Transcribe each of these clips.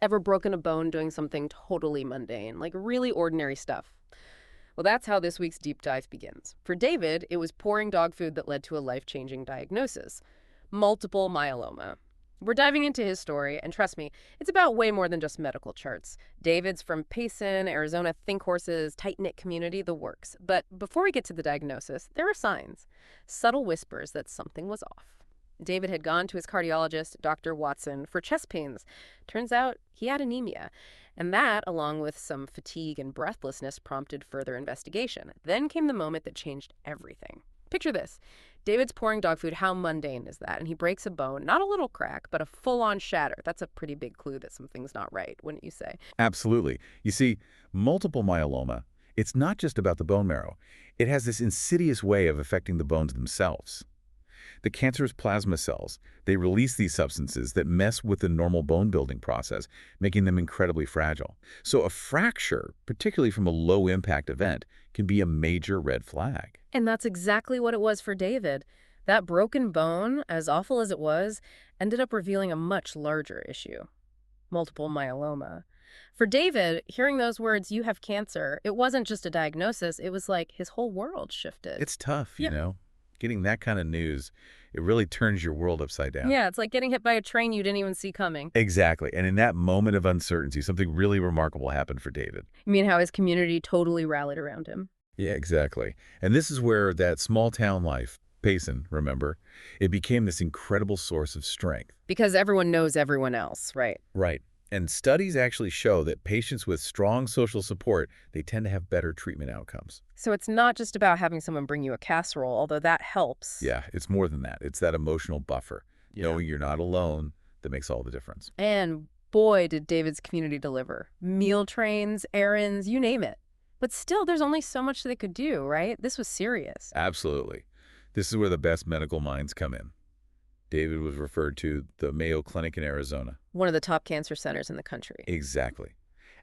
Ever broken a bone doing something totally mundane, like really ordinary stuff? Well, that's how this week's deep dive begins. For David, it was pouring dog food that led to a life-changing diagnosis: multiple myeloma. We're diving into his story, and trust me, it's about way more than just medical charts. David's from Payson, Arizona, think horses, tight-knit community, the works. But before we get to the diagnosis, there are signs, subtle whispers that something was off. David had gone to his cardiologist, Dr. Watson, for chest pains. Turns out he had anemia. And that, along with some fatigue and breathlessness, prompted further investigation. Then came the moment that changed everything. Picture this. David's pouring dog food. How mundane is that? And he breaks a bone, not a little crack, but a full-on shatter. That's a pretty big clue that something's not right, wouldn't you say? Absolutely. You see, multiple myeloma, it's not just about the bone marrow. It has this insidious way of affecting the bones themselves. The cancerous plasma cells, they release these substances that mess with the normal bone-building process, making them incredibly fragile. So a fracture, particularly from a low-impact event, can be a major red flag. And that's exactly what it was for David. That broken bone, as awful as it was, ended up revealing a much larger issue: multiple myeloma. For David, hearing those words, "you have cancer," it wasn't just a diagnosis, it was like his whole world shifted. It's tough, Yeah. Getting that kind of news, it really turns your world upside down. Yeah, it's like getting hit by a train you didn't even see coming. Exactly. And in that moment of uncertainty, something really remarkable happened for David. I mean, how his community totally rallied around him. Yeah, exactly. And this is where that small town life, Payson, remember, it became this incredible source of strength. Because everyone knows everyone else, right? Right. And studies actually show that patients with strong social support, they tend to have better treatment outcomes. So it's not just about having someone bring you a casserole, although that helps. Yeah, it's more than that. It's that emotional buffer. Yeah. Knowing you're not alone, that makes all the difference. And boy, did David's community deliver. Meal trains, errands, you name it. But still, there's only so much they could do, right? This was serious. Absolutely. This is where the best medical minds come in. David was referred to the Mayo Clinic in Arizona. One of the top cancer centers in the country. Exactly.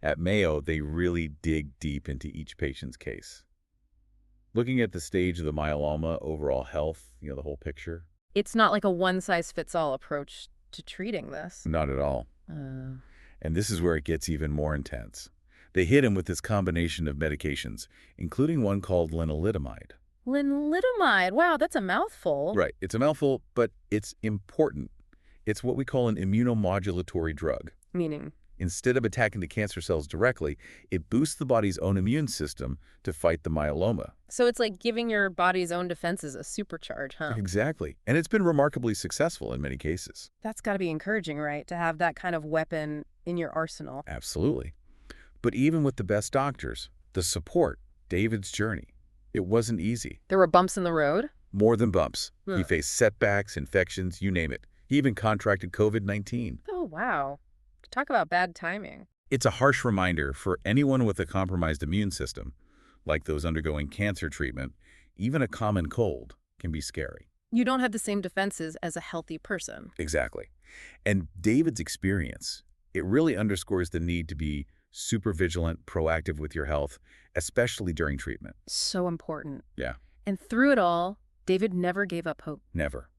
At Mayo, they really dig deep into each patient's case. Looking at the stage of the myeloma, overall health, the whole picture. It's not like a one-size-fits-all approach to treating this. Not at all. Uh, And this is where it gets even more intense. They hit him with this combination of medications, including one called lenalidomide. Lenalidomide. Wow, that's a mouthful. Right. It's a mouthful, but it's important. It's what we call an immunomodulatory drug. Meaning? Instead of attacking the cancer cells directly, it boosts the body's own immune system to fight the myeloma. So it's like giving your body's own defenses a supercharge, huh? Exactly. And it's been remarkably successful in many cases. That's got to be encouraging, right? To have that kind of weapon in your arsenal. Absolutely. But even with the best doctors, the support, David's journey, it wasn't easy. There were bumps in the road? More than bumps. Huh. He faced setbacks, infections, you name it. He even contracted COVID-19. Oh, wow. Talk about bad timing. It's a harsh reminder for anyone with a compromised immune system, like those undergoing cancer treatment. Even a common cold can be scary. You don't have the same defenses as a healthy person. Exactly. And David's experience, it really underscores the need to be super vigilant, proactive with your health, especially during treatment. So important. Yeah. And through it all, David never gave up hope. Never.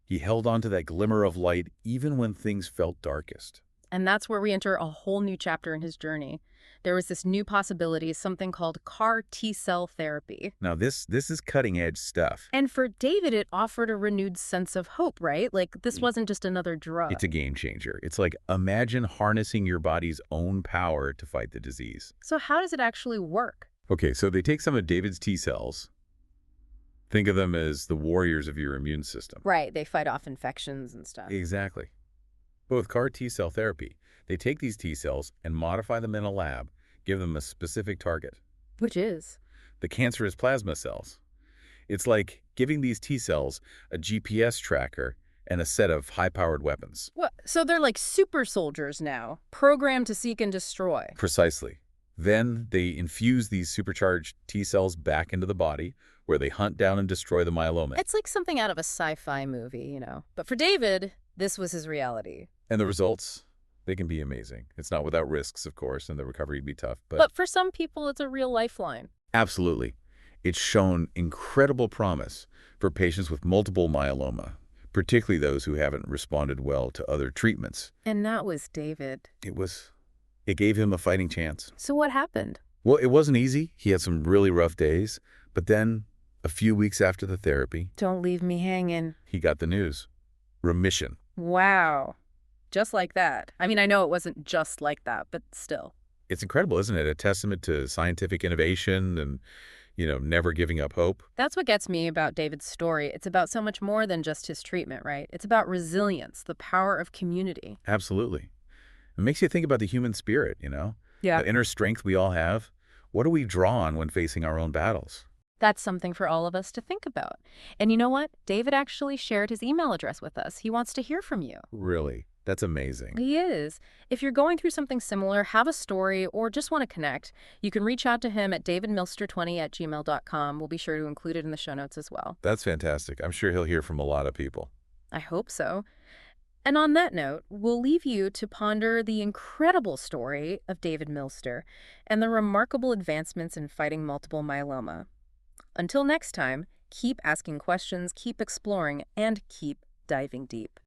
He held on to that glimmer of light even when things felt darkest. And that's where we enter a whole new chapter in his journey. There was this new possibility, something called CAR T-cell therapy. Now, this is cutting-edge stuff. And for David, it offered a renewed sense of hope, right? Like, this wasn't just another drug. It's a game changer. It's like, imagine harnessing your body's own power to fight the disease. So how does it actually work? Okay, so they take some of David's T cells. Think of them as the warriors of your immune system. Right, they fight off infections and stuff. Exactly. With CAR T-cell therapy, they take these T cells and modify them in a lab, give them a specific target, Which is? the cancerous plasma cells. It's like giving these T cells a GPS tracker and a set of high-powered weapons. What? So they're like super soldiers now, programmed to seek and destroy. Precisely. Then they infuse these supercharged T cells back into the body, where they hunt down and destroy the myeloma. It's like something out of a sci-fi movie, But for David, this was his reality. And the results, they can be amazing. It's not without risks, of course, and the recovery would be tough. But for some people, it's a real lifeline. Absolutely. It's shown incredible promise for patients with multiple myeloma, particularly those who haven't responded well to other treatments. And that was David. It gave him a fighting chance. So what happened? Well, it wasn't easy. He had some really rough days. But then, a few weeks after the therapy, Don't leave me hanging. he got the news. Remission. Wow. Just like that. I mean, I know it wasn't just like that, but still. It's incredible, isn't it? A testament to scientific innovation and, never giving up hope. That's what gets me about David's story. It's about so much more than just his treatment, right? It's about resilience, the power of community. Absolutely. It makes you think about the human spirit, Yeah. the inner strength we all have. What do we draw on when facing our own battles? That's something for all of us to think about. And you know what? David actually shared his email address with us. He wants to hear from you. Really? That's amazing. He is. If you're going through something similar, have a story, or just want to connect, you can reach out to him at davidmilster20@gmail.com. We'll be sure to include it in the show notes as well. That's fantastic. I'm sure he'll hear from a lot of people. I hope so. And on that note, we'll leave you to ponder the incredible story of David Milster and the remarkable advancements in fighting multiple myeloma. Until next time, keep asking questions, keep exploring, and keep diving deep.